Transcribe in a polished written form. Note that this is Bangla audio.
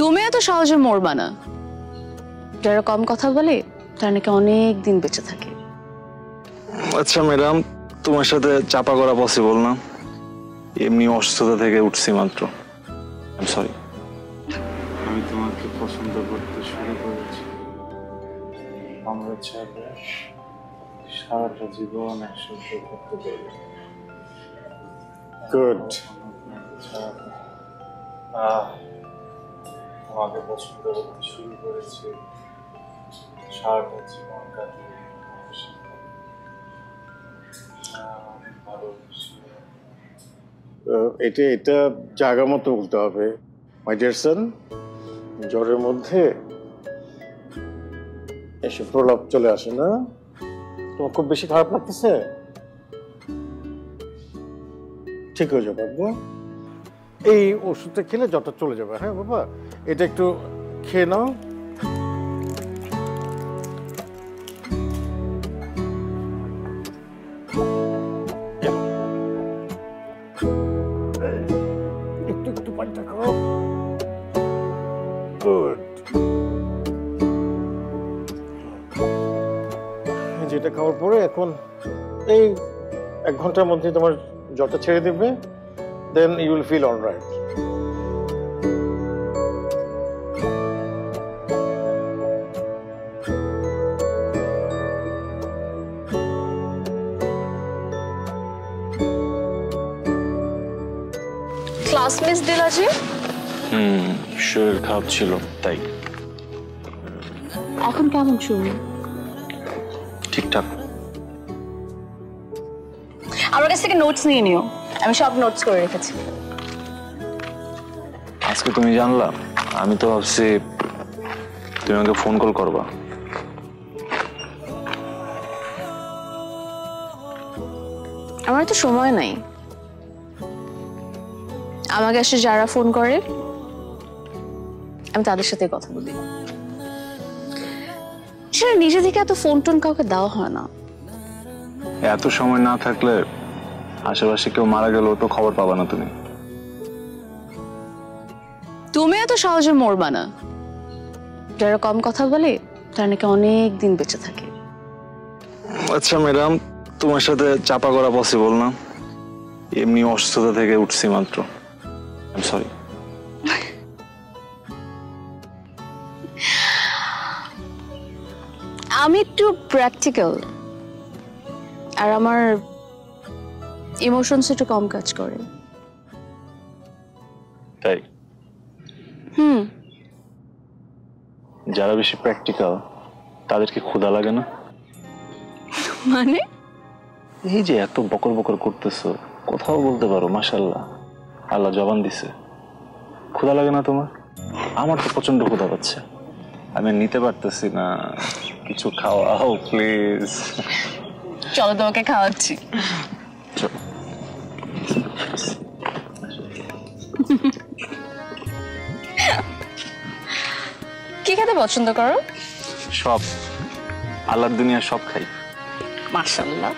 তুমি এত সহজে মরবা না। যারা কম কথা বলে তারা নাকি অনেক দিন বেঁচে থাকে। আচ্ছা ম্যাডাম, তোমার সাথে চাপা করা পসিবল না। এমনি অসুস্থতা থেকে উঠছি মাত্র। I am sorry. আমি তোমাকে পছন্দ করতে শুরু করেছি। আমরা চাইলে সারাটা জীবন একসাথে করতে পারি। গুড। তোমাকে পছন্দ করতে শুরু করেছি, সারাটা জীবন কাটিয়ে এটা জায়গা মতো বলতে হবে। মাই ডিয়ার সন, জ্বরের মধ্যে এসে প্রলাপ চলে আসে না? তোমার খুব বেশি খারাপ লাগতেছে? ঠিক হয়ে যাবে বাবু, এই ওষুধটা খেলে জ্বরটা চলে যাবে। হ্যাঁ বাবা, এটা একটু খেয়ে নাও। একটু একটু পানিটা খাও। গুড। যেটা খাওয়ার পরে এখন এই 1 ঘন্টার মধ্যে তোমার জ্বরটা ছেড়ে দেবে। Then you will feel all right. Class miss দিলা যে? শরীর খারাপ ছিল তাই। এখন কেমন শরীর? ঠিকঠাক। আমার কাছ থেকে নোটস নিয়ে নিও, আমি সব নোটস করে রেখেছি। আজকে তুমি জানলা? আমি তো ভাবছি তুমি আমাকে ফোন কল করবা। আমার তো সময় নাই। আমাকে এসে যারা ফোন করে আমি তাদের সাথে কথা বলি। সেটা নিজে থেকে এত ফোন টোন কাউকে দেওয়া হয় না। এত সময় না থাকলে আশেপাশে কেউ মারা গেলেও তো খবর পাবা না তুমি। তুমি এত সহজে মরবা না। যারা কম কথা বলে তারা নাকি অনেক দিন বেঁচে থাকে। আচ্ছা ম্যাডাম, তোমার সাথে চাপা করা পসিবল না। এমনি অসুস্থতা থেকে উঠছি মাত্র। I am sorry. আমি একটু প্র্যাকটিক্যাল, আর আমার ইমোশনস একটু কম কাজ করে। তাই? যারা বেশি প্র্যাকটিক্যাল তাদের কি ক্ষুধা লাগে না? মানে? এই যে এত বকর বকর করতেছো, কোথাও বলতে পারো মাশাআল্লাহ, আল্লাহ জবান দিছে। ক্ষুধা লাগে না তোমার? আমার তো প্রচন্ড ক্ষুধা পাচ্ছে, আমি নিতে পারতেছি না। কিছু খাওয়াও প্লিজ। চলো তোমাকে খাওয়াচ্ছি। কি খেতে পছন্দ করো? সব, আল্লাহর দুনিয়া সব খাই। মাশাআল্লাহ।